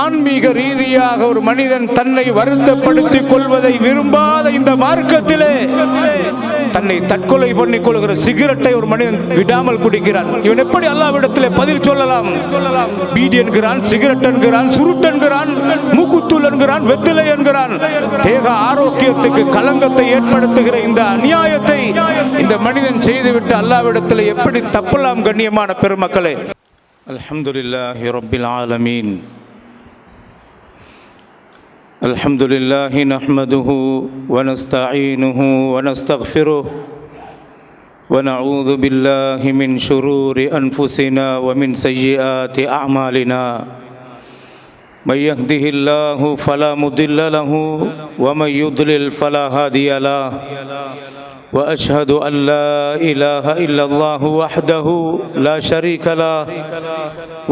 ஆன்மீக ரீதியாக ஒரு மனிதன் தன்னை வருத்தப்படுத்திக் கொள்வதை விரும்பாத இந்த மார்க்கத்திலே தன்னை தற்கொலை பண்ணிக் கொள்கிற சிகரெட்டை ஒரு மனிதன் விடாமல் குடிக்கிறான். இவன் எப்படி அல்லாஹ்விடத்திலே பதில் சொல்லலாம்? பீடி என்கிறான், சிகரெட் என்கிறான், சுருட்டு என்கிறான், மூக்குத்தூள் என்கிறான், வெத்திலை என்கிறான். தேக ஆரோக்கியத்துக்கு களங்கத்தை ஏற்படுத்துகிற இந்த அநியாயத்தை இந்த மனிதன் செய்துவிட்டு அல்லாஹ்விடத்தில் எப்படி தப்பலாம்? கண்ணியமான பெருமக்களே, அல்ஹம்துலில்லாஹி ரப்பில் ஆலமீன். அல்ஹம்துலில்லாஹி நஹ்மதுஹு வ நஸ்தஈனுஹு வ நஸ்தக்ஃபிருஹு வ நஊது பில்லாஹி மின் ஷுரூரி அன்ஃபுஸினா வ மின் ஸய்யிஆத்தி அஅமாலினா. من يهده الله فلا مضل له ومن يضلل فلا هادي له وأشهد أن لا إله إلا الله وحده لا شريك له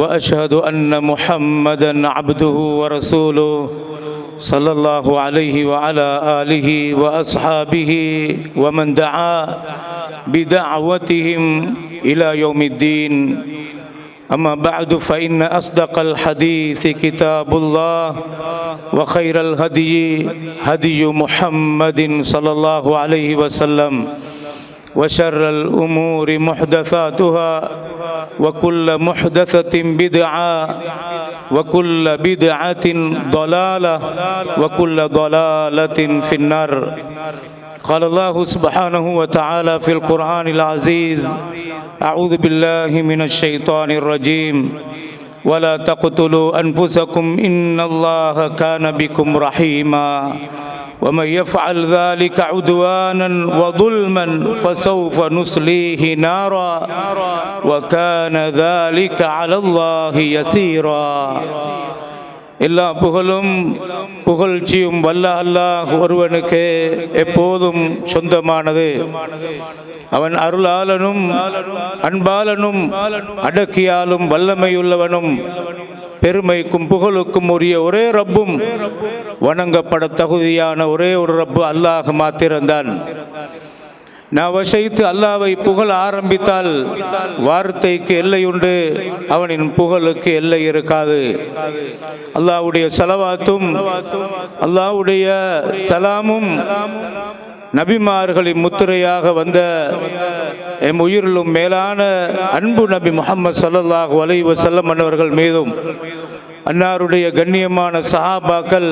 وأشهد أن محمدا عبده ورسوله صلى الله عليه وعلى آله وأصحابه ومن دعا بدعوتهم إلى يوم الدين. أما بعد فإن أصدق الحديث كتاب الله وخير الهدي هدي محمد صلى الله عليه وسلم وشر الأمور محدثاتها وكل محدثة بدعة وكل بدعة ضلالة وكل ضلالة في النار. قال الله سبحانه وتعالى في القرآن العزيز: أعوذ بالله من الشيطان الرجيم ولا تقتلوا أنفسكم إن الله كان بكم رحيما ومن يفعل ذلك عدوانا وظلما فسوف نصليه نارا وكان ذلك على الله يسيرا. எல்லா புகழும் புகழ்ச்சியும் வல்ல அல்லாஹ் ஒருவனுக்கு எப்போதும் சொந்தமானது. அவன் அருளாளனும் அன்பாளனும் அடக்கியாலும் வல்லமையுள்ளவனும் பெருமைக்கும் புகழுக்கும் உரிய ஒரே ரப்பும் வணங்கப்பட தகுதியான ஒரே ஒரு ரப்பு அல்லாஹ் மாத்திரம்தான். நான் வசைத்து அல்லாவை புகழ ஆரம்பித்தால் வார்த்தைக்கு எல்லை உண்டு, அவனின் புகழுக்கு எல்லை இருக்காது. அல்லாஹ்வுடைய ஸலவாத்தும் அல்லாஹ்வுடைய சலாமும் நபிமார்களின் முத்திரையாக வந்த எம் உயிரிலும் மேலான அன்பு நபி முஹம்மது ஸல்லல்லாஹு அலைஹி வஸல்லம் அவர்கள் மீதும் அன்னாருடைய கண்ணியமான சஹாபாக்கள்,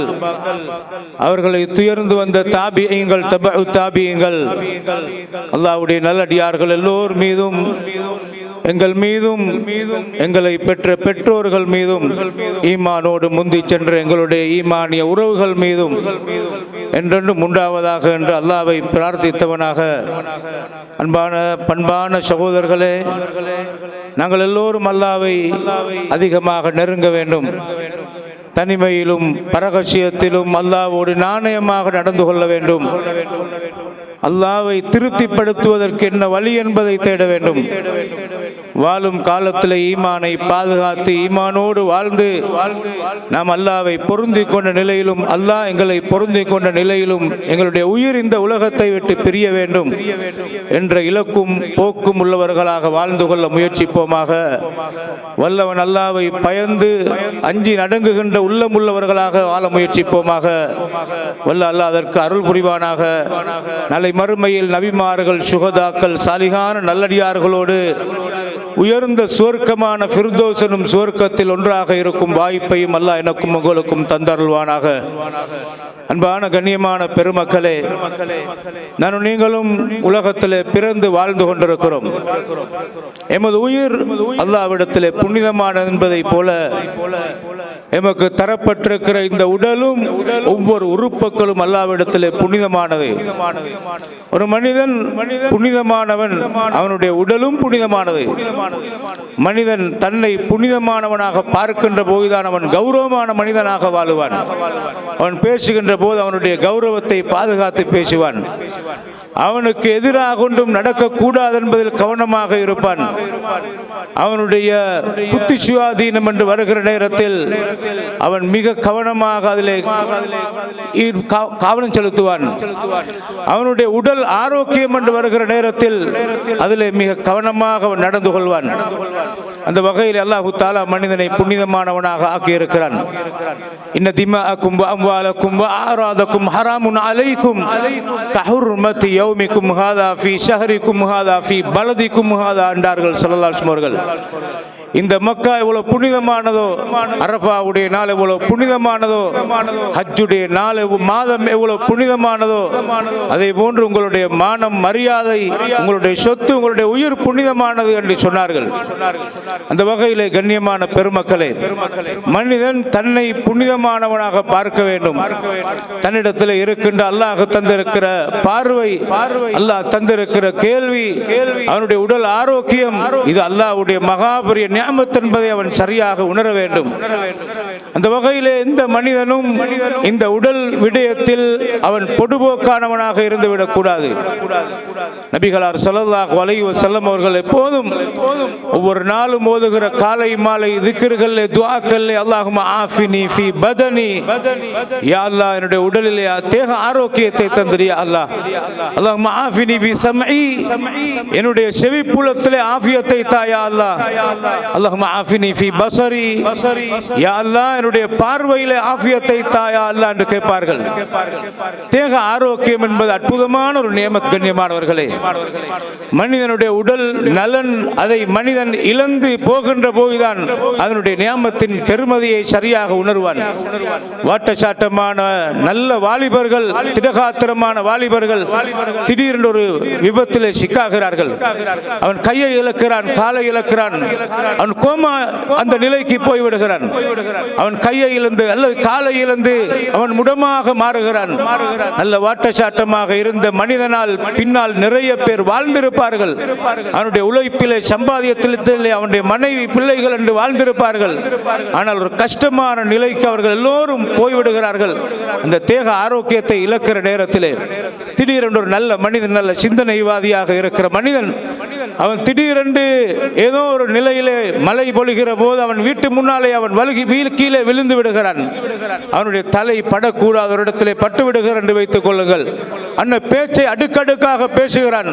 அவர்களை துயர்ந்து வந்த தாபிஈன்கள், தபஉ தாபிஈன்கள், அல்லாஹ்வுடைய நல்லடியார்கள் எல்லோர் மீதும், எங்கள் மீதும், எங்களை பெற்ற பெற்றோர்கள் மீதும், ஈமானோடு முந்தி சென்ற எங்களுடைய ஈமானிய உறவுகள் மீதும் என்றென்றும் உண்டாவதாக என்று அல்லாஹ்வை பிரார்த்தித்தவனாக, அன்பான பண்பான சகோதரர்களே, நாங்கள் எல்லோரும் அல்லாஹ்வை அதிகமாக நெருங்க வேண்டும். தனிமையிலும் பரகசியத்திலும் அல்லாஹ்வோடு நாணயமாக நடந்து கொள்ள வேண்டும். அல்லாஹ்வை திருப்திப்படுத்துவதற்கு என்ன வழி என்பதை தேட வேண்டும். வாழும் காலத்தில் ஈமானை பாதுகாத்து ஈமானோடு வாழ்ந்து நாம் அல்லாஹ்வை பொருந்தி கொண்ட நிலையிலும், அல்லாஹ் எங்களை பொருந்தி கொண்ட நிலையிலும் எங்களுடைய உயிர் இந்த உலகத்தை விட்டு பிரிய வேண்டும் என்ற இலக்கும் போக்கும் உள்ளவர்களாக வாழ்ந்து கொள்ள முயற்சிப்போமாக. வல்லவன் அல்லாஹ்வை பயந்து அஞ்சி நடுங்குகின்ற உள்ளம் உள்ளவர்களாக வாழ முயற்சிப்போமாக. வல்ல அல்லாஹ் அதற்கு அருள் புரிவானாக. நாளை மறுமையில் நபிமார்கள், சுகதாக்கள், சாலிகான நல்லடியார்களோடு உயர்ந்த சுவர்க்கமான ஃபிர்தௌஸனும் சுவர்க்கத்தில் ஒன்றாக இருக்கும் வாய்ப்பையும் அல்லாஹ் எனக்கும் உங்களுக்கும் தந்தருள்வானாக. அன்பான கண்ணியமான பெருமக்களே, நானும் நீங்களும் உலகத்திலே பிறந்து வாழ்ந்து கொண்டிருக்கிறோம். எமது உயிர் அல்லாஹ்விடத்திலே புனிதமானது என்பதை போல எமக்கு தரப்பட்டிருக்கிற இந்த உடலும் ஒவ்வொரு உறுப்புகளும் அல்லாஹ்விடத்திலே புனிதமானது. ஒரு மனிதன் புனிதமானவன், அவனுடைய உடலும் புனிதமானது. மனிதன் தன்னை புனிதமானவனாக பார்க்கின்ற போதுதான் அவன் கௌரவமான மனிதனாக வாழுவான். அவன் பேசுகின்ற போது அவனுடைய கௌரவத்தை பாதுகாத்து பேசுவான். அவனுக்கு எதிராக ஒன்றும் நடக்கக்கூடாது என்பதில் கவனமாக இருப்பான். அவனுடைய புத்தி சுயாதீனம் என்று வருகிற நேரத்தில் அவன் மிக கவனமாக அதிலே கவனம் செலுத்துவான். அவனுடைய உடல் ஆரோக்கியம் என்று வருகிற நேரத்தில் அதிலே மிக கவனமாக அவன் நடந்து கொள்வான். அந்த வகையில் அல்லாஹு தஆலா மனிதனை புனிதமானவனாக ஆக்கியிருக்கிறான். இன்ன திமாஅக்கும் வ அம்வாலக்கும் வ ஆராதக்கும் ஹராமுன் அலைக்கும் கஹுர்மதி யௌமிக்கும் ஹாதா ஃபீ ஷஹரிக்கும் ஹாதா ஃபீ பலதிக்கும் ஹாதா என்றார்கள் ஸல்லல்லாஹு அலைஹி வஸல்லம். இந்த மக்கா எவ்வளவு புனிதமானதோ, அரஃபாவுடைய நாள் எவ்வளவு புனிதமானதோ, ஹஜ்ஜுடைய நாள் மாதம் எவ்வளவு புனிதமானதோ, அதே போன்று உங்களுடைய மானம், மரியாதை, உங்களுடைய சொத்து, உங்களுடைய உயிர் புனிதமானது என்று சொன்னார்கள். அந்த வகையிலே கண்ணியமான பெருமக்களே, மனிதன் தன்னை புனிதமானவனாக பார்க்க வேண்டும். தன்னிடத்தில் இருக்கின்ற அல்லாஹ் தந்திருக்கிற பார்வை, அல்லாஹ் தந்திருக்கிற கேள்வி, அவனுடைய உடல் ஆரோக்கியம், இது அல்லாஹ்வுடைய மகாபெரிய நிஅமத் என்பதை அவன் சரியாக உணர வேண்டும். அந்த வகையிலே இந்த மனிதனும் இந்த உடல் விடயத்தில் அவன் பொடுபோக்கானவனாக இருந்துவிடக் கூடாது. நபிகளார் ஸல்லல்லாஹு அலைஹி வஸல்லம் அவர்கள் எப்போதும் ஒவ்வொரு நாளும் ஓதுகிற காலை மாலை திக்ருகளிலே, துஆக்களிலே, அல்லாஹும்ம ஆஃபினி ஃபீ பதனி, யா அல்லாஹ் என்னுடைய உடலிலே தேக ஆரோக்கியத்தை தந்திரியா அல்லாஹ். அல்லாஹும்ம ஆஃபினி ஃபீ சம்இ, என்னுடைய செவிப்புலத்திலே ஆஃபியத்தை தாயா அல்லாஹ். அல்லாஹும்ம ஆஃபினி ஃபீ பஸரி, யா அல்லாஹ் என்னுடைய பார்வையிலே ஆஃபியத்தை தாயா அல்லாஹ் என்று கேட்பார்கள். தேக ஆரோக்கியம் என்பது அற்புதமான ஒரு நியமத் கண்ணியமானவர்களே. மனிதனுடைய உடல் நலன், அதை மனிதன் இழந்து போகின்ற போதுதான் அதனுடைய நியமத்தின் பெருமதியை சரியாக உணர்வான். வாட்டச்சாட்டமான நல்ல வாலிபர்கள், திடகாத்திரமான வாலிபர்கள் திடீரென்று ஒரு விபத்திலே சிக்காகிறார்கள். அவன் கையை இழக்கிறான், காலை இழக்கிறான், அவன் கோமா அந்த நிலைக்கு போய்விடுகிறான். அவன் கையை இழந்து அல்லது காலை இழந்து அவன் முடமாக மாறுகிறான். நல்ல வாட்டச்சாட்டமாக இருந்த மனிதனால் பின்னால் நிறைய பேர் வாழ்ந்திருப்பார்கள். அவனுடைய உழைப்பிலே, சம்பாதியத்திலே அவனுடைய மனைவி, பிள்ளைகள் என்று வாழ்ந்திருப்பார்கள். ஆனால் ஒரு கஷ்டமான நிலைக்கு அவர்கள் எல்லோரும் போய்விடுகிறார்கள். அந்த தேக ஆரோக்கியத்தை இழக்கிற நேரத்திலே திடீரென்று ஒரு நல்ல மனிதன், நல்ல சிந்தனைவாதியாக இருக்கிற மனிதன், அவன் திடீரென்று ஏதோ ஒரு நிலையிலே மழை பொழிகிற போது அவன் வீட்டு முன்னாலே அவன் வழுகி கீழே விழுந்து விடுகிறான். அவனுடைய தலை படக்கூடாத ஒரு இடத்திலே பட்டு விடுகிறான் என்று வைத்துக் கொள்ளுங்கள். அந்த பேச்சை அடுக்கடுக்காக பேசுகிறான்.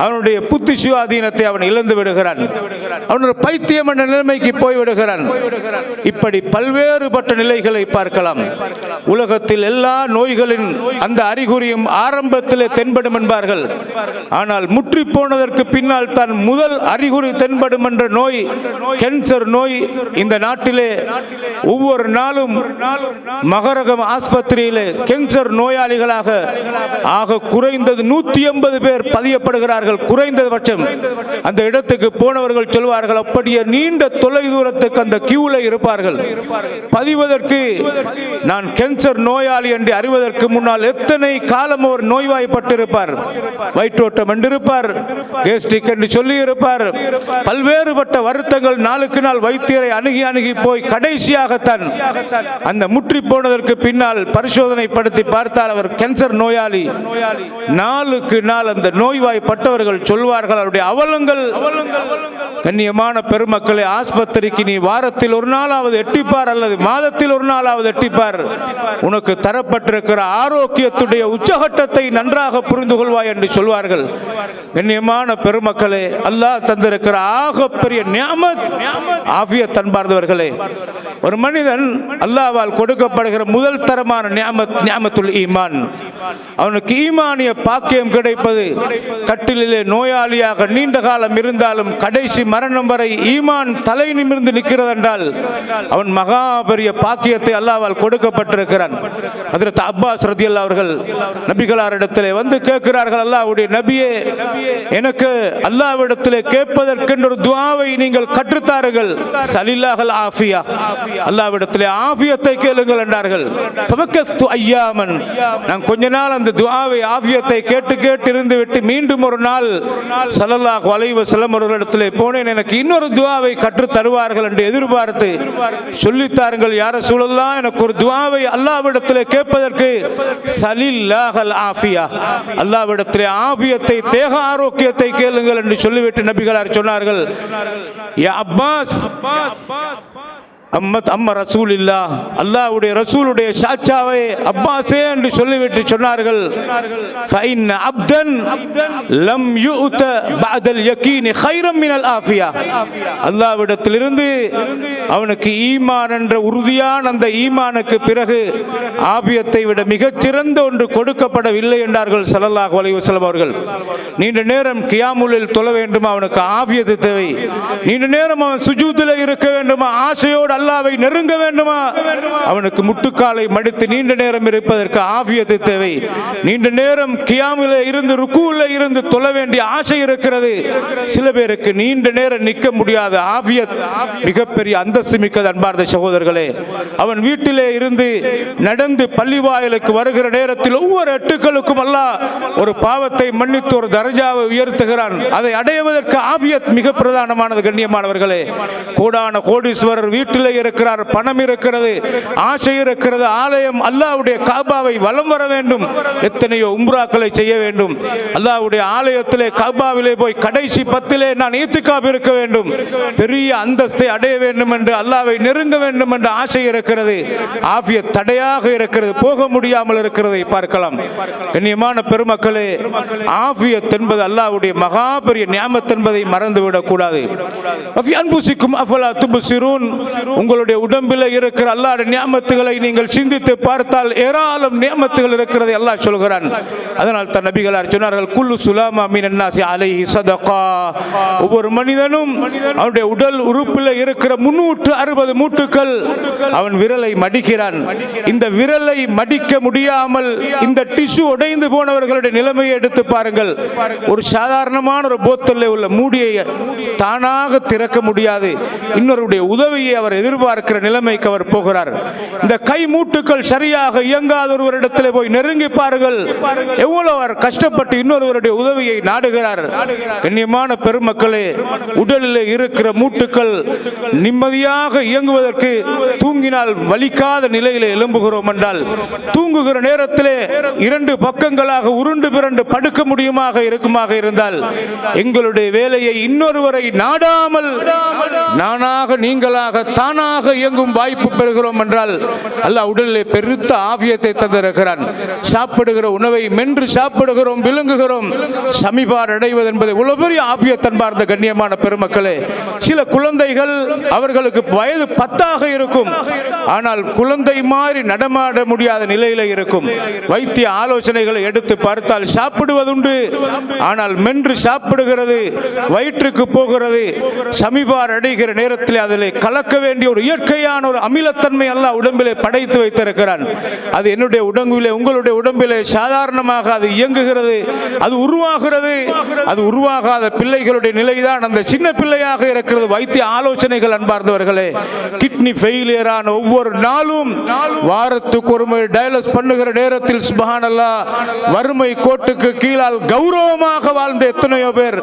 அவனுடைய புத்தி சுயாதீனத்தை அவன் இழந்து விடுகிறான். அவன் ஒரு பைத்தியம் என்ற நிலைமைக்கு போய்விடுகிறான். இப்படி பல்வேறுபட்ட நிலைகளை பார்க்கலாம். உலகத்தில் எல்லா நோய்களின் அந்த அறிகுறியும் ஆரம்பத்திலே தென்படும் என்பார்கள். ஆனால் முற்றி போனதற்கு பின்னால் தான் முதல் அறிகுறி தென்படும் என்ற நோய், கேன்சர் நோய். இந்த நாட்டிலே ஒவ்வொரு நாளும் மகரகம் ஆஸ்பத்திரியிலே கேன்சர் நோயாளிகளாக ஆக குறைந்தது 180 பேர் பதியப்படுகிறார்கள். குறைந்தபட்சம் அந்த இடத்துக்கு போனவர்கள் சொல்வார்கள், அப்படியே நீண்ட தொலை தூரத்துக்கு அந்த கியூல இருப்பார்கள். பதிவதற்கு நான் கேன்சர் நோயாளி என்று அறிவதற்கு முன்னால் எத்தனை காலம் அவர் நோய்வாய்ப்பட்டிருப்பார். வயிற்றோட்டம் என்றிருப்பார், கேஸ்ட்ரிக் என்று சொல்லி இருப்பார். பல்வேறுபட்ட வருத்தங்கள் நாளுக்கு நாள் வைத்தியரை அணுகி அணுகி போய் கடைசியாகத்தான் அந்த முற்றி போனதற்கு பின்னால் பரிசோதனை படுத்தி பார்த்தால் அவர் கேன்சர் நோயாளி. நாளுக்கு நாள் அந்த நோய்வாய்ப்பட்டவர்கள் சொல்வார்கள் அவருடைய அவலங்கள். கண்ணியமான பெருமக்களை, ஆஸ்பத்திரிக்கு நீ வாரத்தில் ஒரு நாளாவது எட்டிப்பார் அல்லது மாதத்தில் ஒரு நாளாவது எட்டிப்பார். உனக்கு தரப்பட்டிருக்கிற ஆரோக்கியத்துடைய உச்சகட்டத்தை நன்றாக புரிந்து கொள்வாய் என்று சொல்வார்கள். கண்ணியமான பெருமக்களே, அல்லாஹ் தந்திருக்கிற ஆகப்பெரிய நிஅமத் ஆஃபியத் அன்பார்ந்தவர்களே. ஒரு மனிதன் அல்லாஹ்வால் கொடுக்கப்படுகிற முதல் தரமான நிஅமத் நிஅமத்துல் ஈமான். அவனுக்கு ஈமானிய பாக்கியம் கிடைப்பது, கட்டிலே நோயாளியாக நீண்ட காலம் இருந்தாலும் கடைசி மரணம் வரை ஈமான் தலை நிமிர்ந்து நிற்கிறது என்றால் அவன் மகாபெரிய பாக்கியத்தை அல்லாஹ்வால் கொடுக்கப்பட்டிருக்கிறான். ஹஜ்ரத் அப்பாஸ் ரலியல்லாஹு அவர்கள் நபிகளாரிடத்திலே வந்து கேட்கிறார்கள், அல்லாஹ்வுடைய நபியே, எனக்கு அல்லாஹ்விடத்திலே கேட்பதற்கென்ற ஒரு துஆவை நீங்கள் கற்றுத்தாருங்கள். சலில்லாஹல் ஆஃபியா, அல்லாஹ்விடத்திலே ஆஃபியத்தை கேளுங்கள் என்றார்கள். தவக்கஸ்து ஐயாமன், நான் கொஞ்ச நாள் அந்த துஆவை ஆஃபியத்தை கேட்டு கேட்டு இருந்து விட்டு மீண்டும் ஒரு நாள் ஸல்லல்லாஹு அலைஹி வஸல்லம் அவர்களிடத்தில் போனேன். எனக்கு இன்னொரு துஆவை கற்று தருவார்கள் என்று எதிர்பார்த்து சொல்லித்தாருங்கள் யா ரசூலல்லாஹ், எனக்கு ஒரு துஆவை அல்லாஹ்விடத்தில் கேட்பதற்கு சலில்லாஹல் ஆஃபியா, அல்லாஹ்விடத்தில் ஆஃபியத்தை தேக ஆரோக்கியத்தை கேளுங்கள் என்று சொல்லிவிட்டு நபிகளார் சொன்னார்கள், யா அப்பாஸ் அம்மா ரசூலில்லா, அல்லாஹ்வுடைய ரசூலுடைய சாச்சாவே அப்பாஸே என்று சொல்லிவிட்டு சொன்னார்கள், ஃபஇன் அப்தன் லம் யுஅத பஅதல் யகீன் கைரம் மினல் ஆஃபியா, அல்லாஹ்விடத்திலிருந்து அவனுக்கு ஈமான் என்ற உறுதியான அந்த ஈமானுக்கு பிறகு ஆபியத்தை விட மிகச்சிறந்த ஒன்று கொடுக்கப்படவில்லை என்றார்கள் ஸல்லல்லாஹு அலைஹி வஸல்லம் அவர்கள். நீண்ட நேரம் கியாமுலில் தொழ வேண்டுமா, அவனுக்கு ஆபியத்து தேவை. நீண்ட நேரம் அவன் சுஜூதில் இருக்க வேண்டுமா, ஆசையோடு அல்லாஹ்வை நெருங்க வேண்டுமா, அவனுக்கு முட்டுக்காலை மடித்து நீண்ட நேரம் இருப்பதற்கு ஆஃபியத்து தேவை. நீண்ட நேரம் கியாமில இருந்து ருக்கூல இருந்து தொழ வேண்டிய ஆசை இருக்கிறது. சில பேருக்கு நீண்ட நேரம் நிற்க முடியாத ஆஃபியத் மிகப்பெரிய அந்தஸ்து மிக்கது. அன்பார்ந்த சகோதரர்களே, அவன் வீட்டிலே இருந்து நடந்து பள்ளிவாயலுக்கு வருகிற நேரத்தில் ஒவ்வொரு எட்டுக்களுக்கும் அல்லாஹ் ஒரு பாவத்தை மன்னித்து ஒரு தரஜாவை உயர்த்துகிறான். அதை அடைவதற்கு ஆஃபியத் மிக பிரதானமானது. கண்ணியமானவர்களே, கோடான கோடீஸ்வரர் வீட்டிலே இருக்கிறார், பணம் இருக்கிறது, ஆசை இருக்கிறது, ஆலயம் அல்லாஹ்வுடைய காபாவை வலம் வர வேண்டும், எத்தனையோ உம்ராக்களை செய்ய வேண்டும், அல்லாஹ்வுடைய ஆலயத்திலே காபாவிலே போய் கடைசி 10 நான் ஈத்திகாப் இருக்க வேண்டும், பெரிய அந்தஸ்தை அடைய வேண்டும் என்று அல்லாஹ்வை நெருங்க வேண்டும் என்ற ஆசை இருக்கிறது. ஆஃபியத் தடையாக இருக்கிறது, போக முடியாமல் இருக்கிறதை பார்க்கலாம். கண்ணியமான பெருமக்களே, ஆஃபியத் என்பது அல்லாஹ்வுடைய மகா பெரிய நியாமத் என்பதை மறந்துவிடக் கூடாது. அஃபி அன்புசிக்கும் அஃபலா துப்சிரூன், உங்களுடைய உடம்பில் இருக்கிற அல்லாஹ்வுடைய நியாமத்துகளை நீங்கள் சிந்தித்து பார்த்தால் ஏராளம் நியாமத்துகள் இருக்கிறது அல்லாஹ் சொல்கிறான். அதனால் தான் நபிகளார் சொன்னார்கள், குல்லு சுலாமா மினன் நாஸி அலைஹி ஸதகா, ஒவ்வொரு மனிதனும் அவனுடைய உடல் உறுப்பில் இருக்கிற 360 மூட்டுக்கள் அவன் விரலை மடிக்கிறான். இந்த விரலை மடிக்க முடியாமல் இந்த டிஷ்யூ உடைந்து போனவர்களுடைய நிலைமையை எடுத்து பாருங்கள். ஒரு சாதாரணமான ஒரு போத்தலில் உள்ள மூடியை தானாக திறக்க முடியாது, இன்னொருடைய உதவியை அவர் எதிர்பார்க்கிற நிலைமைக்கு அவர் போகிறார். இந்த கை மூட்டுக்கள் சரியாக இயங்காத ஒருவரிடத்தில் போய் நெருங்கி பாருங்கள், எவ்வளவு அவர் கஷ்டப்பட்டு இன்னொருவருடைய உதவியை நாடுகிறார். கண்ணியமான பெருமக்களே, உடலில் இருக்கிற மூட்டுக்கள் நிம்மதியாக இயங்குவதற்கு தூங்கினால் வலிக்காத நிலையில் எழும்புகிறோம் என்றால், தூங்குகிற நேரத்திலே 2 பக்கங்களாக உருண்டு பிறண்டு படுக்க முடியுமாக இருக்குமாக இருந்தால், எங்களுடைய வேலையை இன்னொருவரை நாடாமல் நானாக நீங்களாக தானாக இயங்கும் வாய்ப்பு பெறுகிறோம் என்றால் அல்லாஹ் உடலிலே பெருத்த ஆபியத்தை தந்திருக்கிறான். சாப்பிடுகிற உணவை மென்று சாப்பிடுகிறோம், விழுங்குகிறோம், சமிபார் அடைவது என்பது இவ்வளவு பெரிய ஆபியத். அன்பார்ந்த கண்ணியமான பெருமக்களே, சில குழந்தைகள் அவர்களுக்கு வயது 10 இருக்கும், ஆனால் குழந்தை மாதிரி நடமாட முடியாத நிலையில இருக்கும். வைத்திய ஆலோசனைகளை எடுத்து பார்த்தால் சாப்பிடுவதுண்டு, ஆனால் மென்று சாப்பிடுகிறது, வயிற்றுக்கு போகிறது, சமிபார் அடைகிற நேரத்தில் அதில் கலக்க வேண்டிய ஒரு இயற்கையான ஒரு அமிலத்தன்மை அல்லாஹ் உடம்பிலே படைத்து வைத்திருக்கிறான். அது என்னுடைய உடம்பிலே உங்களுடைய உடம்பிலே சாதாரணமாக அது இயங்குகிறது, அது உருவாகிறது. அது உருவாகாத பிள்ளைகளுடைய நிலைதான் அந்த சின்ன பிள்ளையாக இருக்கிறது. வைத்திய ஆலோசனைகள் அன்பார்ந்தவர்களே, கிட்னி ஃபெயிலியரான ஒவ்வொரு நாளும் வாரத்துக்கு ஒரு முறை டயாலிசிஸ் பண்ணுகிற நேரத்தில் சுப்ஹானல்லாஹ் வறுமை கோட்டுக்கு கீழால் கௌரவமாக வாழ்ந்த எத்தனையோ பேர்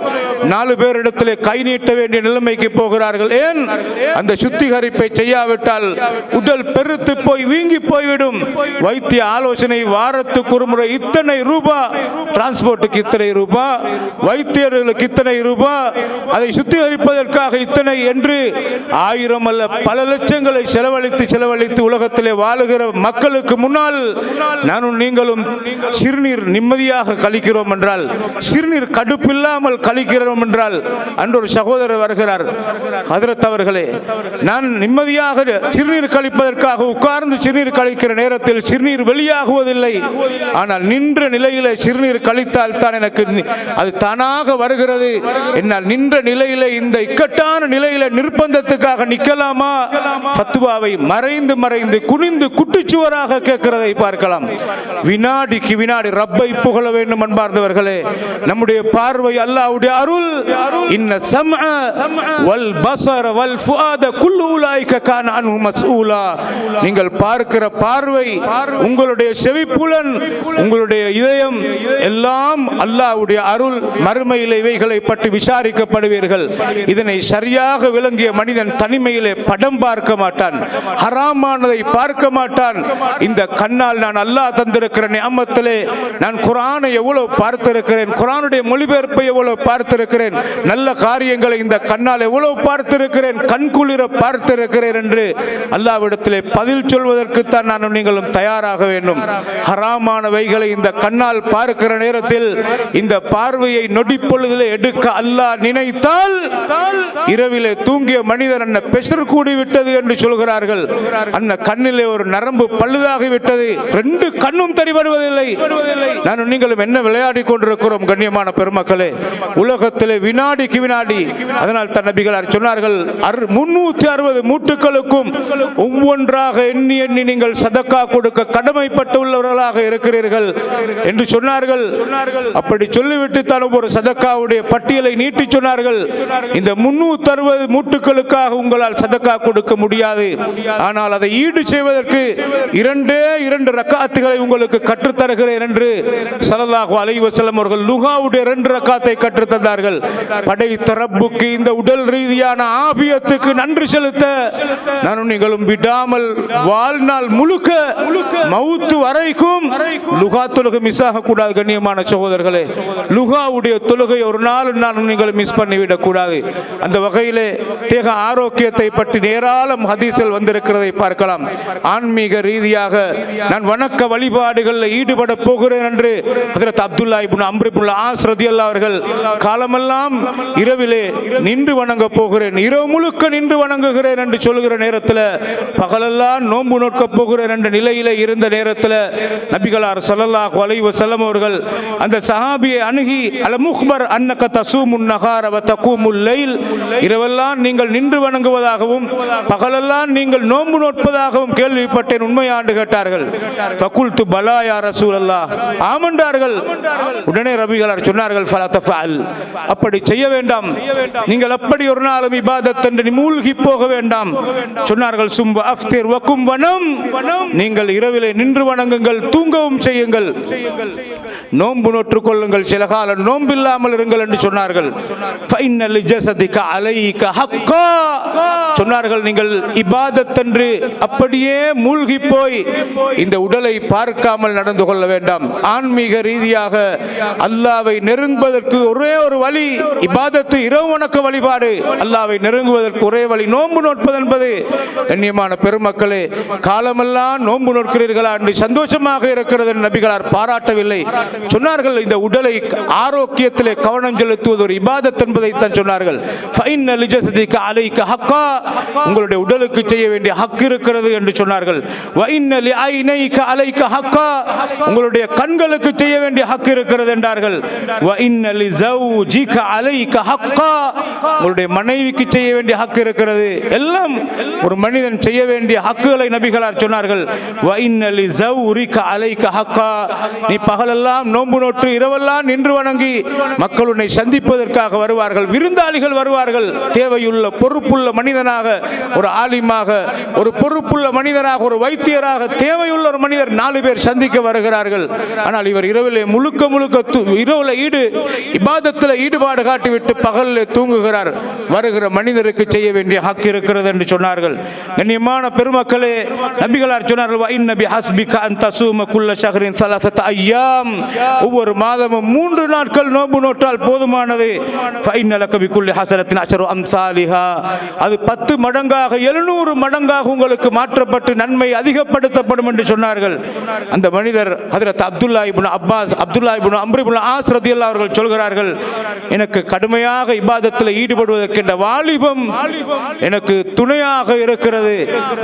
4 பேரிடத்திலே கை நீட்ட வேண்டிய நிலைமைக்கு போகிறார்கள். ஏன்? அந்த சுத்திகரிப்பை செய்யாவிட்டால் உடல் பெருத்து போய் வீங்கி போய்விடும். வைத்திய ஆலோசனை வாரத்துக்கு ஒரு முறை இத்தனை ரூபாய், டிரான்ஸ்போர்ட்டுக்கு இத்தனை ரூபாய், வைத்தியர்களுக்கு இத்தனை ரூபாய், அதை சுத்திகரிப்பதற்காக இத்தனை என்று 1000 அல்ல பல லட்சங்களை செலவழித்து உலகத்திலே வாழுகிற மக்களுக்கு முன்னால் நானும் நீங்களும் சிறுநீர் நிம்மதியாக கழிக்கிறோம் என்றால், சிறுநீர் கடுப்பில்லாமல் கழிக்கிறோம் என்றால், அன்று ஒரு சகோதரர் வருகிறார், ஹதரத் அவர்களே, நான் நிம்மதியாக சிறுநீர் கழிப்பதற்காக உட்கார்ந்து சிறுநீர் கழிக்கிற நேரத்தில் சிறுநீர் வெளியாகுவதில்லை, ஆனால் நின்ற நிலையில சிறுநீர் கழித்தால் தான் எனக்கு அது தானாக வருகிறது. என்னால் நின்ற நிலையில இந்த இக்கட்டான நிலையில நிர்பந்தத்துக்காக நிற்கலாமா? ஃபத்வாவை மறைந்து குனிந்து குட்டிச்சுவராக கேட்கிறதை பார்க்கலாம். வினாடிக்கு வினாடி ரப்பை புகழ வேண்டும் அன்பார்ந்தவர்களே. நம்முடைய பார்வை அல்லாஹ்வுடைய அருள். இன்ன சம்அ வல் பஸர வல் ஃபுஆத குல்லு உலாய்க கான அன்ஹு மஸ்ஊலா. நீங்கள் பார்க்கிற பார்வை, உங்களுடைய செவிப்புலன், உங்களுடைய இதயம் எல்லாம் அல்லாஹ்வுடைய அருள், மறுமையிலே இவைகளை பற்றி விசாரிக்கப்படுவீர்கள். இதனை சரியாக விளங்கிய மனிதன் தனிமையிலே படம் பார்க்க மாட்டான், ஹராமானதை பார்க்க மாட்டான். இந்த கண்ணால் நான் அல்லாஹ் தந்திருக்கிற நிஅமத்திலே நான் குர்ஆனை எவ்வளவு பார்த்திருக்கிறேன், குர்ஆனுடைய மொழிபெயர்ப்பை எவ்வளவு பார்த்திருக்கிறேன், நல்ல காரியங்களை இந்த கண்ணால் எவ்வளவு பார்த்திருக்கிறேன், கண்குளிர பார்த்திருக்கிறேன் என்று அல்லாஹ்விடத்திலே பதில் சொல்வதற்குத்தான் நான் நீங்களும் தயாராக வேண்டும். ஹராமானவைகளை இந்த கண்ணால் பார்க்கிற நேரத்தில் இந்த பார்வையை நொடி பொழுதிலே எடுக்க அல்லாஹ் நினைத்தால் இரவிலே தூங்கிய மனிதன் அன்ன பெசர் கூடி விட்டது என்று சொல்கிறார்கள். அன்ன கண்ணிலே ஒரு நரம்பு பழுதாகி விட்டது, ரெண்டு கண்ணும் தெரிபடுவதில்லை. நான் நீங்களும் என்ன விளையாடி கொண்டிருக்கிறோம் கண்ணியமான பெருமக்களே. உலகத்திலே வினாடிக்கு வினாடி, அதனால் தன் நபிகளார் சொன்னார்கள் 360 மூட்டுகளுக்கும் ஒவ்வொன்றாக எண்ணி எண்ணி நீங்கள் சதக்கா கொடுக்க கடமைப்பட்டுள்ளவர்களாக இருக்கிறீர்கள் என்று சொன்னார்கள். அப்படி சொல்லிவிட்டு தான் ஒரு சதக்காவுடைய பட்டியலை நீட்டி சொன்னார்கள். இந்த 360 மூட்டுகளுக்காக உங்களால் சதக்கா கொடுக்க முடியாது, ஆனால் அதை ஈடு செய்வதற்கு 2 ரக்காத்துகளை உங்களுக்கு கற்றுத்தருகிறேன் என்று ஸல்லல்லாஹு அலைஹி வஸல்லம் அவர்கள் லுகாவுடைய 2 ரக்காத்தை கற்றுத்தந்தார்கள். படைத்த ரப்புக்கு இந்த உடல் ரீதியான ஆபியத்துக்கு நன்றி செலுத்த நானும் நீங்களும் விடாமல் வாழ்நாள் முழுக்க மவுத்து வரைக்கும் லுகா தொழுகை மிஸ் ஆகக்கூடாது. கண்ணியமான சகோதரர்களே, லுகாவுடைய தொழுகை ஒரு நாள் நானும் நீங்கள் மிஸ் பண்ணிவிடக் கூடாது. அந்த வகையிலே தேக ஆரோக்கியத்தை பற்றி ஏராளம் ஹதீஸில் வந்திருக்கிறதை பார்க்கலாம். ஆன்மீக ரீதியாக நான் வணக்க வழிபாடுகளில் ஈடுபட போகிறேன் என்று ஹஜ்ரத் அப்துல்லா இப்னு அம்ர் இப்னு ஆஸ் ரலியல்லாஹு அவர்கள் காலமெல்லாம் இரவிலே நின்று வணங்க போகிறேன், இரவு முழுக்க நின்று வணங்குகிறேன் என்று சொல்கிற நேரத்தில் பகலெல்லாம் நோன்பு நோக்க போகிறேன் என்ற நிலையிலே இருந்த நேரத்தில் நபிகளார் ஸல்லல்லாஹு அலைஹி வஸல்லம் அவர்கள் அந்த சஹாபியை அணுகி அல் முக்பர் அன்னக தஸூமுன் நஹார வ தகூமுல் லைல், இரவெல்லாம் நீங்கள் நின்று வணங்குவதாகவும் பகலெல்லாம் நீங்கள் நோன்பு நோட்பதாகவும் கேள்விப்பட்டேன், உண்மையாண்டு கேட்டார்கள். ஃபகுல்து பலா யா ரசூலல்லாஹ், ஆமென்றார்கள். உடனே நபிகளார் சொன்னார்கள் ஃபலா தஃஅல், அப்படி செய்ய வேண்டாம், நீங்கள் அப்படி ஒரு நாளும் இபாதத் என்று மூழ்கி போக வேண்டாம். சொன்னார்கள் சும்ப அஃப்திர் வகும் வனம், நீங்கள் இரவிலே நின்று வணங்குங்கள், தூங்கவும் செய்யுங்கள், நோன்பு நோற்றுக் கொள்ளுங்கள், சில காலம் நோம்பில்லாமல் இருங்கள் என்று சொன்னார்கள். ஃபைனல் ஜஸதிக அலைக ஹக்கா, சொன்னார்கள் நீங்கள் இபாதத் என்று அப்படியே மூழ்கி போய் இந்த உடலை பார்க்காமல் நடந்து கொள்ள வேண்டாம். ஆன்மீக ரீதியாக அல்லாஹ்வை நெருங்குவதற்கு ஒரே ஒரு வழி இபாதத்து, இரவு வணக்க வழிபாடு. அல்லாஹ்வை நெருங்குவதற்கு ஒரே வழி நோன்பு நோட்பது என்பது. கண்ணியமான பெருமக்களே, காலமெல்லாம் நோன்பு நோட்கிறீர்களா என்று சந்தோஷமாக இருக்கிறது என்று நபிகளார் பாராட்டவில்லை. சொன்னார்கள் இந்த உடலை ஆரோக்கியத்திலே கவனம் செலுத்துவது ஒரு இபாதத் என்பதை தான் சொன்னார்கள். ஃபைனல் ஜஸதிக அலைக ஹக்கா, உங்களுடைய உடலுக்கு செய்ய வேண்டிய ஹக் இருக்கிறது என்று சொன்னார்கள். வைனல் ஐனைக அலைக ஹக்கா, உங்களுடைய கண்களுக்கு செய்ய வேண்டிய ஹக் இருக்கிறது என்றார்கள். வைனல் ஜௌஜிக அலைக ஹக்கா, உங்களுடைய மனைவிக்கு செய்ய வேண்டிய ஹக் இருக்கிறது. எல்லாம் ஒரு மனிதன் செய்ய வேண்டிய ஹக்குகளை நபிகளார் சொன்னார்கள். வைனல் ஜௌரிக அலைக ஹக்கா, நீ பகலெல்லாம் நோன்பு நோட்டு இரவெல்லாம் நின்று வணங்கி மக்கள் உன்னை சந்திப்பதற்காக வருவார்கள், விருந்தாளிகள் வருவார்கள். தேவையுள்ள பொறுப்புள்ள மனிதனாக, ஒரு ஆலிமாக, ஒரு பொறுப்புள்ள மனிதனாக, ஒரு வைத்தியராக தேவையுள்ள ஒரு மனிதர் 4 பேர் சந்திக்க வருகிறார்கள். ஆனால் இவர் இரவிலே முழுக்க முழுக்க இரவுல இபாதத்தில் ஈடுபாடு காட்டிவிட்டு பகலில் தூங்குகிறார். வருகிற மனிதருக்கு செய்ய வேண்டிய ஹக் இருக்கிறது என்று சொன்னார்கள். கண்ணியமான பெருமக்களே, நபிகளார் சொன்னார்கள் வஇன்ன பிஹஸ்பிக அன் தஸூம குல்ல ஷஹ்ரின் ஸலாஸத அய்யாம், ஒவ்வொரு மாதமும் 3 நாட்கள் நோன்பு நோற்றால் போதுமானது. ஃபஇன்ன லக பிகுல்லி ஹஸனத்தின் அஷரு அம்சாலிஹா, அது 10 மடங்காக 700 மடங்காக உங்களுக்கு மாற்றப்பட்டு நன்மை அதிகப்படுத்தப்படும் என்று சொன்னார்கள். அந்த மனிதர் ஹஜ்ரத் அப்துல்லா இப்னு அப்பாஸ், அப்துல்லா இப்னு அம்ர் இப்னு ஆஸ் ரலியல்லாஹு அவர்கள் சொல்கிறார்கள், எனக்கு கடுமையாக இபாதத்தில் ஈடுபடுவதற்கென்ற வாலிபம் எனக்கு துணையாக இருக்கிறது,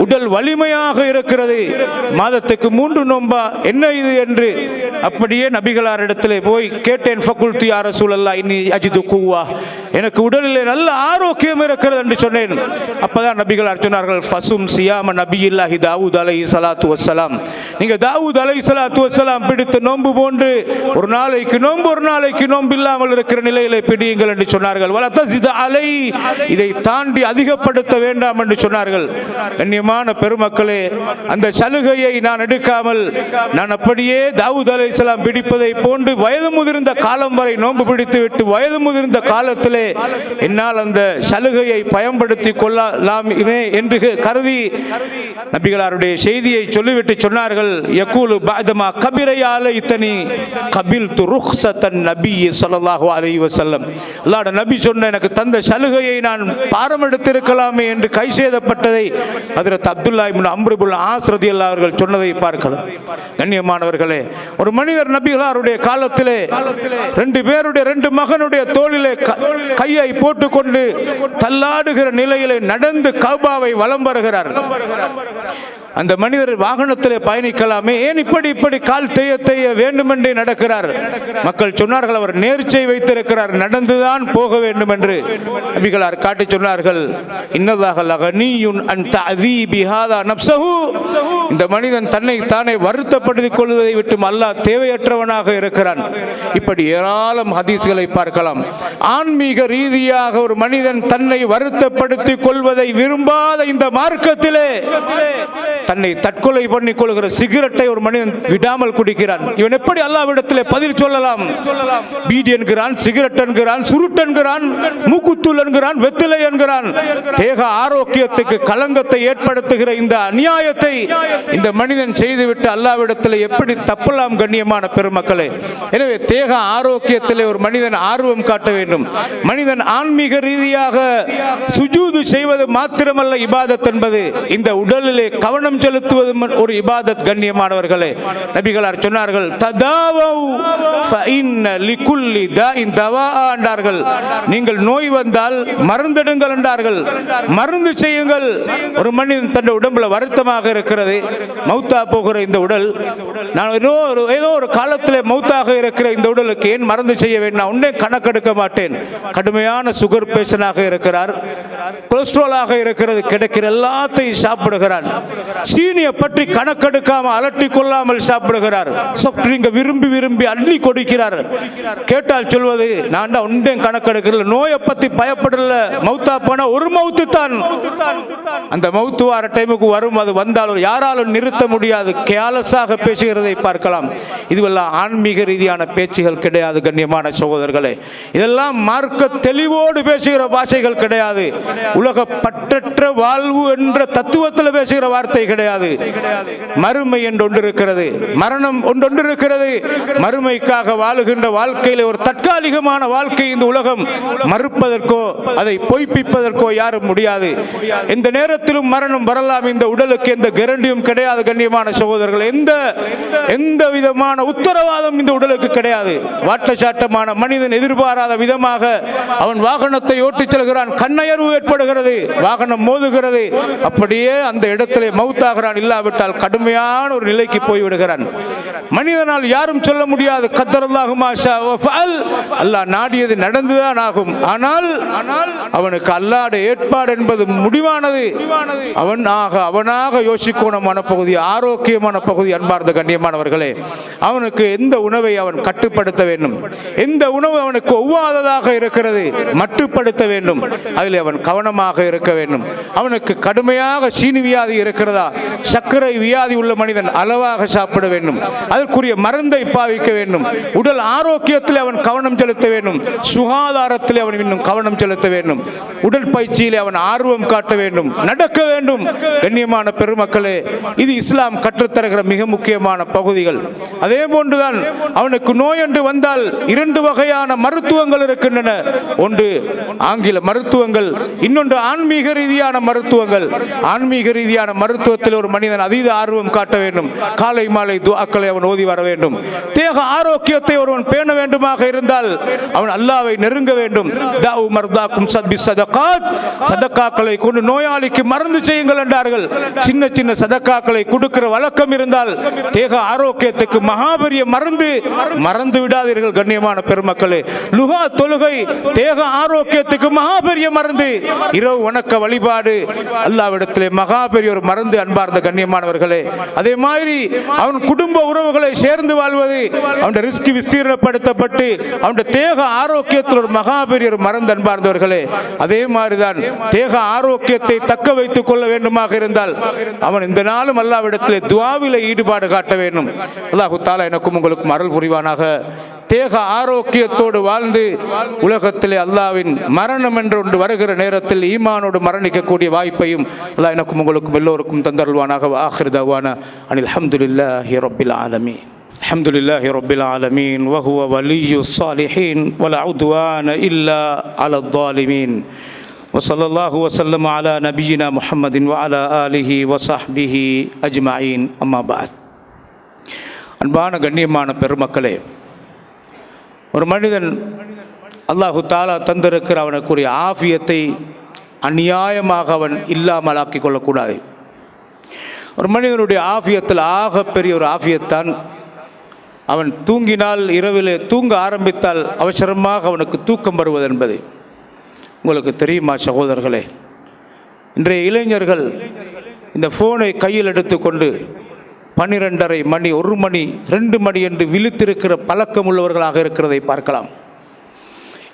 உடல் வலிமையாக இருக்கிறது. மாதத்துக்கு 3 நோன்பா என்ன இது என்று அப்படியே நபிகளார் இடத்திலே போய் கேட்டேன். ஃபகுல்து யா ரசூலல்லாஹ் இன்னி அஜிது குவ்வா, எனக்கு உடலிலே நல்ல ஆரோக்கியம் இருக்கிறது என்று சொன்னேன். அப்பதான் நபிகளார் சொன்னார்கள் ஃபசும் சியாம நபியில்லாஹி தாவூத் அலைஹி ஸலாத்து வஸ்ஸலாம், நீங்க தாவூத் அலைஹி ஸலாத்து வஸ்ஸலாம் பிடித்த நோன்பு போன்று ஒரு நாளைக்கு நோன்பு ஒரு நாளைக்கு நோன்பு இல்லாமல் இருக்கிற நிலையிலே பிடியுங்கள் என்று சொன்னார்கள். வல தஸித அலை, இதை தாண்டி அதிகப்படுத்த வேண்டும் வேண்டாம் என்று சொன்னார்கள். கண்ணியமான பெருமக்களே, அந்த சலுகையை நான் எடுக்காமல் நான் அப்படியே தாவூத் அலைஹிஸ்ஸலாம் பிடிப்பதை போன்று வயது முதிர்ந்த காலம் வரை நோன்பு பிடித்து விட்டு வயது முதிர்ந்த காலத்திலே என்னால் அந்த சலுகையை பயன்படுத்திக் கொள்ளலாமே என்று கருதி நபிகளாருடைய செய்தியை சொல்லிவிட்டு சொன்னார்கள், யகூலு பஅதமா கபிரையால இத்தனி கபில்து ருக்ஸத்தன் நபி ஸல்லல்லாஹு அலைஹி வஸல்லம். அல்லாஹ்வுடைய நபி சொன்ன எனக்கு தந்த சலுகையை நான் பாரம் எடுத்திருக்கலாமே என்று கை செய்தப்பட்டதை ஹஜ்ரத் அப்துல்லா இப்னு அம்ர் இப்னு ஆஸ் ரலியல்லாஹு அவர்கள் சொன்னதை பார்க்கலாம். கண்ணியமானவர்களே, ஒரு மனிதர் நபிகளாருடைய காலத்திலே ரெண்டு மகனுடைய தோளிலே கையை போட்டுக்கொண்டு தள்ளாடுகிற நிலையிலே நடந்து கஅபாவை வலம் வருகிறார். அந்த மனிதர் வாகனத்திலே பயணிக்கலாமே, ஏன் இப்படி கால் தேய வேண்டுமென்றே நடக்கிறார்? மக்கள் சொன்னார்கள், அவர் நேர்ச்சை வைத்திருக்கிறார், நடந்துதான் போக வேண்டும் என்று நபிகளார் காட்டி சொன்னார்கள், இன்னல்லாஹ லகனியுன் அன் தஅதீபி ஹாதா நஃப்ஸஹு. இந்த மனிதன் தன்னை தானே வருத்தப்படுத்திக் கொள்வதை விட்டு அல்லாஹ் தேவையற்றவனாக இருக்கிறான். இப்படி ஏராளம் ஹதீஸ்களை பார்க்கலாம். ஆன்மீக ரீதியாக ஒரு மனிதன் தன்னை வருத்தப்படுத்திக் கொள்வதை விரும்பாத இந்த மார்க்கத்திலே தன்னை தற்கொலை பண்ணிக் கொள்கிற சிகரெட்டை ஒரு மனிதன் விடாமல் குடிக்கிறான். இவன் எப்படி அல்லாஹ்விடத்திலே பதில் சொல்லலாம்? பீடி என்கிறான், சிகரெட் என்கிறான், சுருட்டு என்கிறான், மூக்குத்தூள் என்கிறான், வெத்திலை என்கிறான். தேக ஆரோக்கியத்துக்கு களங்கத்தை ஏற்படுத்துகிற இந்த அநியாயத்தை இந்த மனிதன் செய்துவிட்டு அல்லாஹ்விடத்திலே எப்படி தப்பலாம்? கண்ணியமான பெருமக்களே, எனவே தேக ஆரோக்கியத்திலே ஒரு மனிதன் ஆர்வம் காட்ட வேண்டும். மனிதன் ஆன்மீக ரீதியாக சுஜூது செய்வது மாத்திரமல்ல இபாதத் என்பது, இந்த உடலிலே கவனம் செலுத்துவது ஒரு இபாதத். கண்ணியமானவர்களே, நபிகளார் சொன்னார்கள், ததாவவ் ஃபஇன்ன லிகுல்லி தாஇன் தவா என்றார்கள். நீங்கள் நோய் வந்தால் மருந்தெடுங்கள் என்றார்கள், மருந்து செய்யுங்கள். ஒரு மனிதன் தன் உடம்புல வருத்தமாக இருக்கிறது, மௌத்தா போகிற இந்த உடல், நான் ஏதோ ஒரு காலத்திலே மௌத்தாக இருக்கிற இந்த உடலுக்கு ஏன் மருந்து செய்ய வேண்டும்? உடனே கணக்கெடுக்க மாட்டேன். கடுமையான சுகர் பேஷனாக இருக்கிறார், கொலஸ்ட்ராலாக இருக்கிறது, கிடைக்கிற எல்லாத்தையும் சாப்பிடுகிறார். சீனியை பற்றி கணக்கெடுக்காம அலட்டி கொள்ளாமல் சாப்பிடுகிறார். விரும்பி அள்ளி கொடுக்கிறார். கேட்டால் சொல்வது, நான் தான் ஒன்றையும் கணக்கெடுக்கல, நோயை பத்தி பயப்படல, மௌத்தா போன ஒரு மௌத்து தான். அந்த மௌத்து வார டைமுக்கு வரும், அது வந்தாலும் யாராலும் நிறுத்த முடியாது. கேலஸாக பேசுகிறதை பார்க்கலாம். இதுவெல்லாம் ஆன்மீக ரீதியான பேச்சுகள் கிடையாது. கண்ணியமான சகோதரர்களே, இதெல்லாம் மார்க்க தெளிவோடு பேசுகிற பாஷைகள் கிடையாது. உலக பற்றற்ற வாழ்வு என்ற தத்துவத்தில் பேசுகிற வார்த்தை கிடையாது. மறுமை என்று ஒன்று இருக்கிறது, மரணம் ஒன்று இருக்கிறது. மறுமைக்காக வாழுகின்ற வாழ்க்கையில ஒரு தற்காலிகமான வாழ்க்கை இந்த உலகம் மறுப்பதற்கோ அதை பொய்ப்பிப்பதற்கோ யாரும் முடியாது. எந்த நேரத்திலும் மரணம் வரலாம். இந்த உடலுக்கு எந்த கேரண்டியும் கிடையாது. கண்ணியமான சகோதரர்கள், எந்த விதமான உத்தரவாதம் இந்த உடலுக்கு கிடையாது. வாட்டச்சாட்டமான மனிதன் எதிர்பாராத விதமாக அவன் வாகனத்தை ஓட்டிச் செல்கிறான், கண்ணயர்வு ஏற்படுகிறது, வாகனம் மோதுகிறது, அப்படியே அந்த இடத்திலே மௌத்தாகிறான். இல்லாவிட்டால் கடுமையான ஒரு நிலைக்கு போய்விடுகிறான். மனிதனால் யாரும் சொல்ல முடியாது. கத்தரல்லாஹு மா ஷா வ ஃபஅல், அல்லாஹ் நாடியது நடந்துதான் ஆகும். ஆனால் அவனுக்கு அல்லாஹ்வுடைய ஏற்பாடு என்பது முடிவானது. அவனாக யோசிக்கோணமான பகுதி, ஆரோக்கியமான பகுதி. அன்பார்ந்த கண்ணியமானவர்களே, அவனுக்கு எந்த உணவை அவன் கட்டுப்படுத்த வேண்டும், எந்த உணவு அவனுக்கு ஒவ்வாததாக இருக்கிறது மட்டுப்படுத்த வேண்டும். அதில் அவன் கவனமாக இருக்க வேண்டும். அவனுக்கு கடுமையாக சீனி வியாதி இருக்கிறதா, சர்க்கரை வியாதி உள்ள மனிதன் அளவாக சாப்பிட வேண்டும். அதற்குரிய மருந்தை பாவிக்க வேண்டும். உடல் ஆரோக்கியத்தில் அவன் கவனம் செலுத்த வேண்டும். சுகாதாரத்தில் அவன் இன்னும் கவனம் செலுத்த வேண்டும். உடற்பயிற்சியில் அவன் ஆர்வம் காட்ட வேண்டும், நடக்க வேண்டும். கண்ணியமான பெருமக்களே, இது இஸ்லாம் கற்றுத்தருகிற மிக முக்கியமான பகுதிகள். அதே போன்றுதான் அவனுக்கு நோய் என்று வந்தால் இரண்டு வகையான மருத்துவங்கள் இருக்கின்றன. ஒன்று ஆங்கில மருத்துவங்கள், இன்னொன்று ஆன்மீக ரீதியான மருத்துவங்கள். ஆன்மீக ரீதியான மருத்துவத்தில் ஒரு மனிதன் அதீத ஆர்வம் காட்ட வேண்டும். காலை மாலை துஆக்களை அவன் ஓதி வர வேண்டும். தேக ஆரோக்கியத்தை ஒருவன் பேண வேண்டுமாக இருந்தால் அவன் அல்லாஹ்வை நெருங்க வேண்டும். தாஉ மர்தாக்கும் சத்பி சதகாத், சதகாக்களை கொண்டு நோயாளிக்கு மருந்து செய்யுங்கள் என்றார்கள். சின்ன சின்ன சதகாக்களை கொடுக்கிற வழக்கம் இருந்தால் தேக ஆரோக்கியத்துக்கு மகாபெரிய மறந்து விடாதீர்கள். கண்ணியமான பெருமக்களே, லுஹா தொழுகை தேக ஆரோக்கியத்துக்கு மகாபெரிய மருந்து. இரவு வணக்க வழிபாடு அல்லாஹ்விடத்திலே மகாபெரிய ஒரு மருந்து. அன்பார்ந்த கண்ணியமானவர்களே, அதே மாதிரி அவன் குடும்ப உறவுகளை சேர்ந்து வாழ்வது, அவனுடைய ரிஸ்க் ஆரோக்கியத்தை தக்க வைத்துக் கொள்ள வேண்டுமாக இருந்தால் அவன் இந்த நாளும் அல்லாஹ்விடத்திலே துஆவிலே ஈடுபாடு காட்ட வேண்டும். அல்லாஹ் தஆலா எனக்கும் உங்களுக்கும் அருள் புரிவானாக. தேக ஆரோக்கியத்தோடு வாழ்ந்து உலகத்திலே அல்லாஹ்வின் மரணம் என்று ஒன்று வருகிற நேரத்தில் ஈமானோடு மரணிக்கக்கூடிய வாய்ப்பையும் அல்லாஹ் எனக்கும் உங்களுக்கும் எல்லோருக்கும் தந்தருள்வானாக. ஆகிர் தவானா அனில் ஹம்துலில்லாஹி ரப்பில் ஆலமீன். அல்ஹம்துலில்லாஹி ரப்பில் ஆலமீன் வஹுவ வலிய்யுஸ் ஸாலிஹீன் வலா உத்வான இல்லா அலல் ஸாலிமீன். வஸல்லல்லாஹு வஸல்லம் அலா நபியினா முஹம்மதின் வஅலா ஆலிஹி வஸஹ்பிஹி அஜ்மஈன். அம்மா பஅத். அன்பான கண்ணியமான பெருமக்களே, ஒரு மனிதன் அல்லாஹு தஆலா தந்திருக்கிற அவனுக்குரிய ஆஃபியத்தை அநியாயமாக அவன் இல்லாமலாக்கி கொள்ளக்கூடாது. ஒரு மனிதனுடைய ஆஃபியத்தில் ஆகப்பெரிய ஒரு ஆஃபியத்தான் அவன் தூங்கினால், இரவிலே தூங்க ஆரம்பித்தால் அவசரமாக அவனுக்கு தூக்கம் வருவது என்பது. உங்களுக்கு தெரியுமா சகோதரர்களே, இன்றைய இளைஞர்கள் இந்த ஃபோனை கையில் எடுத்துக்கொண்டு 12:30 மணி, 1 மணி, 2 மணி என்று விழித்திருக்கிற பழக்கம் உள்ளவர்களாக இருக்கிறதை பார்க்கலாம்.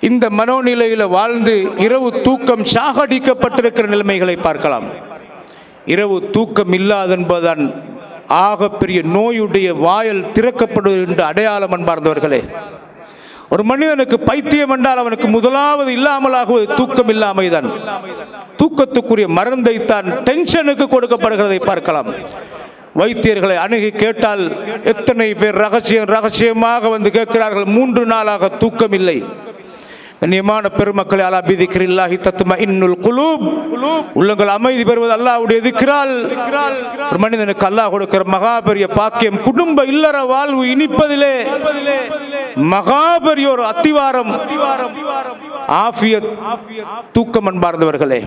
இந்த மனோநிலையில் வாழ்ந்து இரவு தூக்கம் சாகடிக்கப்பட்டிருக்கிற நிலைமைகளை பார்க்கலாம். இரவு தூக்கம் இல்லாது என்பதுதான் ஆகப்பெரிய நோயுடைய வாயல் திறக்கப்படுகின்ற அடையாளம். அன்பார்ந்தவர்களே, ஒரு மனிதனுக்கு பைத்தியம் என்றால் அவனுக்கு முதலாவது இல்லாமலாகுவது தூக்கம் இல்லாமைதான். தூக்கத்துக்குரிய மருந்தை தான் டென்ஷனுக்கு கொடுக்கப்படுகிறதை பார்க்கலாம். வைத்தியர்களை அணுகி கேட்டால் எத்தனை பேர் ரகசியமாக வந்து கேட்கிறார்கள், 3 நாளாக தூக்கம் இல்லை. கண்ணியமான பெருமக்களே, அலா பிதிக்ரில்லாஹி தத்மஇன்னுல் குலூப், உள்ளங்கள் அமைதி பெறுவது அல்லாஹ்வுடைய திக்ரால். ஒரு மனிதனுக்கு அல்லாஹ் கொடுக்கிற மகா பெரிய பாக்கியம் குடும்ப இல்லற வாழ்வு இனிப்பதிலே மகா பெரிய ஒரு அத்திவாரம் ஆஃபியத், தூக்கம். அன்பார்ந்தவர்களே,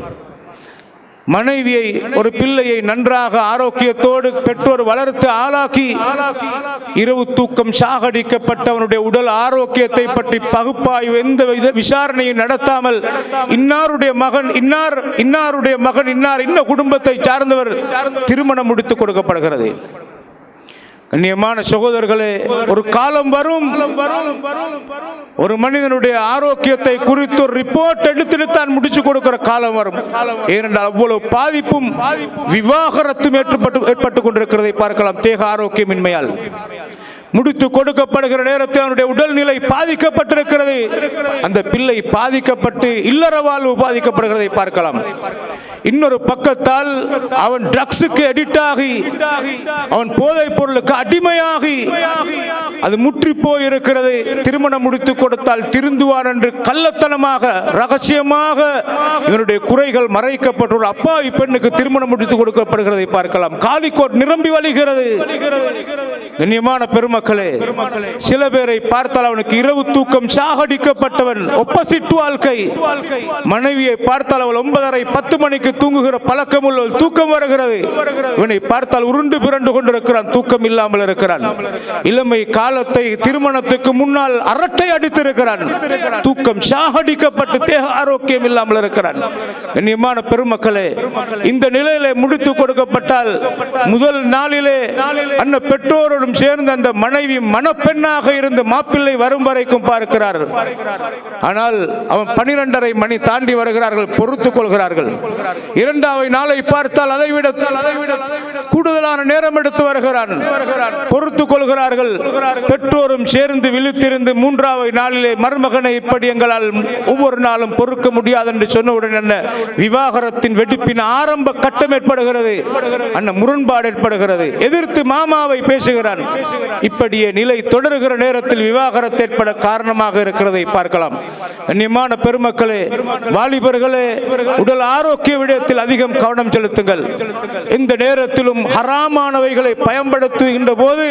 மனைவியை, ஒரு பிள்ளையை நன்றாக ஆரோக்கியத்தோடு பெற்றோர் வளர்த்து ஆளாக்கி இரவு தூக்கம் சாகடிக்கப்பட்டவனுடைய உடல் ஆரோக்கியத்தை பற்றி பகுப்பாய்வு எந்த விசாரணையும் நடத்தாமல் இன்னாருடைய மகன் இன்னார் இன்ன குடும்பத்தை சார்ந்தவர் திருமணம் முடித்து கொடுக்கப்படுகிறது. கண்ணியமான சகோதரர்களே, ஒரு காலம் வரும், ஒரு மனிதனுடைய ஆரோக்கியத்தை குறித்து ஒரு ரிப்போர்ட் எடுத்துட்டு தான் முடிச்சு கொடுக்கிற காலம் வரும். ஏனென்றால் அவ்வளவு பாதிப்பும் விவாகரத்தும் ஏற்பட்டு கொண்டிருக்கிறதை பார்க்கலாம். தேக ஆரோக்கியமின்மையால் முடித்து கொடுக்கப்படுகிற நேரத்தில் அவனுடைய உடல்நிலை பாதிக்கப்பட்டிருக்கிறது. அந்த பிள்ளை பாதிக்கப்பட்டு இல்லற வாழ்வு பாதிக்கப்படுகிறதை பார்க்கலாம். இன்னொரு பக்கத்தால் அவன் ட்ரக்ஸுக்கு அடிக்ட் ஆகி, அவன் போதைப் பொருளுக்கு அடிமையாகி அது முற்றி போயிருக்கிறது. திருமணம் முடித்து கொடுத்தால் திருந்துவான் என்று கள்ளத்தனமாக ரகசியமாக இவனுடைய குறைகள் மறைக்கப்பட்டுள்ள அப்பாவி பெண்ணுக்கு திருமணம் முடித்து கொடுக்கப்படுகிறதை பார்க்கலாம். காலிக்கோட் நிரம்பி வழிகிறது. கண்ணியமான பெருமக்களே, சில பேரை பார்த்தால் அவனுக்கு இரவு தூக்கம் சாகடிக்கப்பட்டவன், ஒப்போசிட் வாழ்க்கை. மனைவியை பார்த்தால் அவள் 9:30 10 மணிக்கு தூங்குகிற பழக்கம் உள்ளவள், தூக்கம் வருகிறது. இவனை பார்த்தால் உருண்டு பிறண்டு கொண்டிருக்கிறான், தூக்கம் இல்லாமல் இருக்கிறான். இளமை காலத்தை திருமணத்துக்கு முன்னால் அரட்டை அடித்திருக்கிறான், தூக்கம் சாகடிக்கப்பட்டு தேக ஆரோக்கியம் இல்லாமல் இருக்கிறான். கண்ணியமான பெருமக்களே, இந்த நிலையிலே முடித்து கொடுக்கப்பட்டால் முதல் நாளிலே அந்த பெற்றோரோடும் சேர்ந்து அந்த மனைவி மணப்பெண்ணாக இருந்து மாப்பிள்ளை வரும் வரைக்கும் பார்க்கிறார். ஆனால் அவன் 12:30 மணி தாண்டி வருகிறார்கள், பொறுத்துக் கொள்கிறார்கள். 2வது நாளை பார்த்தால் அதைவிட கூடுதலான நேரம் எடுத்து வருகிறான், பொறுத்துக் கொள்கிறார்கள். பெற்றோரும் சேர்ந்து விழித்திருந்து 3வது நாளிலே மருமகனை இப்படி எங்களால் ஒவ்வொரு நாளும் பொறுக்க முடியாது என்று சொன்னவுடன் என்ன விவாகரத்தின் வெடிப்பின் ஆரம்ப கட்டம் ஏற்படுகிறது, அந்த முரண்பாடு ஏற்படுகிறது. எதிர்த்து மாமாவை பேசுகிறான். இப்படியே நிலை தொடர்கிற நேரத்தில் விவாகரத்து ஏற்பட காரணமாக இருக்கிறதை பார்க்கலாம். கண்ணியமான பெருமக்களே, வாலிபர்களே, உடல் ஆரோக்கிய விடயத்தில் அதிகம் கவனம் செலுத்துங்கள். இந்த நேரத்திலும் ஹராமானவைகளை பயன்படுத்துகின்ற போது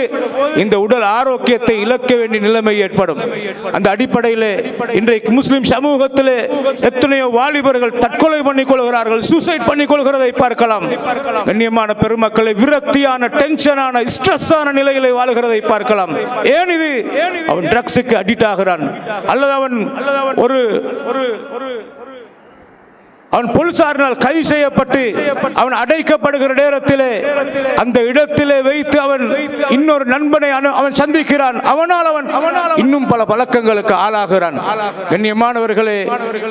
இந்த உடல் ஆரோக்கியத்தை இழக்க வேண்டிய நிலைமை ஏற்படும். அந்த அடிப்படையிலே இன்றைக்கு முஸ்லிம் சமூகத்திலே எத்தனையோ வாலிபர்கள் தற்கொலை பண்ணிக் கொள்கிறார்கள், சூசைட் பண்ணிக் கொள்கிறதை பார்க்கலாம். கண்ணியமான பெருமக்களை, விரக்தியான, டென்ஷனான, ஸ்ட்ரெஸ்ஸான நிலைகளை வாழ்கிறதை பார்க்கலாம். ஏன் இது? அவன் ட்ரக்ஸுக்கு அடிக்ட் ஆகிறான், அல்லது அவன் ஒரு அவன் போலீசாரினால் கைது செய்யப்பட்டு அவன் அடைக்கப்படுகிற நேரத்திலே அந்த இடத்திலே வைத்து அவன் இன்னொரு நண்பனை அவன் சந்திக்கிறான். அவனால் அவன் இன்னும் பல பழக்கங்களுக்கு ஆளாகிறான். கண்ணியமானவர்களே,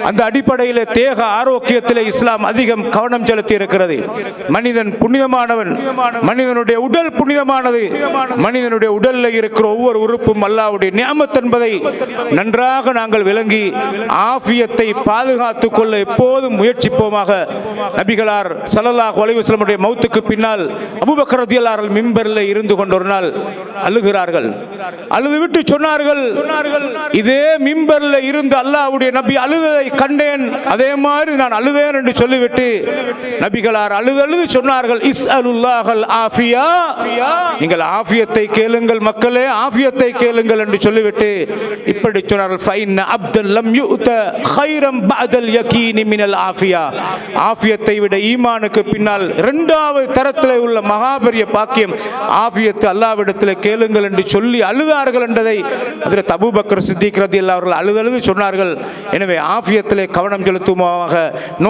அந்த அடிப்படையிலே தேக ஆரோக்கியத்திலே இஸ்லாம் அதிகம் கவனம் செலுத்தி இருக்கிறது. மனிதன் புனிதமானவன், மனிதனுடைய உடல் புனிதமானது. மனிதனுடைய உடலில் இருக்கிற ஒவ்வொரு உறுப்பும் அல்லாஹ்வுடைய நிஅமத் என்பதை நன்றாக நாங்கள் விளங்கி ஆஃபியத்தை பாதுகாத்துக் கொள்ள எப்போதும் முயற்சிப்போமாக. நபிகளார் ஸல்லல்லாஹு அலைஹி வஸல்லம் உடைய மௌத்துக்கு பின்னால் அபூபக்கர் ரலியல்லாஹு அன்ஹு மிம்பரில் இருந்து கொண்டு ஒரு நாள் அழுகிறார்கள். அழுதுவிட்டு சொன்னார்கள், இதே மிம்பரில் இருந்து அல்லாஹ்வுடைய நபி அழுததை கண்டேன், அதே மாதிரி நான் அழுதேன் என்று சொல்லிவிட்டு நபிகளார் அழுது சொன்னார்கள், இஸ்அலுல்லாஹல் ஆஃபியா, நீங்கள் ஆஃபியத்தை கேளுங்கள் மக்களே, ஆஃபியத்தை கேளுங்கள் என்று சொல்லிவிட்டு இப்படி சொன்னார்கள், ஃபைன்ன அப்தன் லம் யுத கைரம் பஅதல் யகீனி மினல் ஆஃபியா. ஆஃபியத்தை விட ஈமானுக்கு பின்னால் இரண்டாவது தரத்தில் உள்ள மகாபெரிய பாக்கியம் ஆஃபியத்தை அல்லாஹ்விடத்தில் கேளுங்கள் என்று சொல்லி அழுதார்கள் என்றதை ஹஜ்ரத் அபூபக்கர் சித்திக் ரலியல்லாஹு அன்ஹு அவர்கள் அழுது சொன்னார்கள். எனவே ஆஃபியத்திலே கவனம் செலுத்துவோமாக.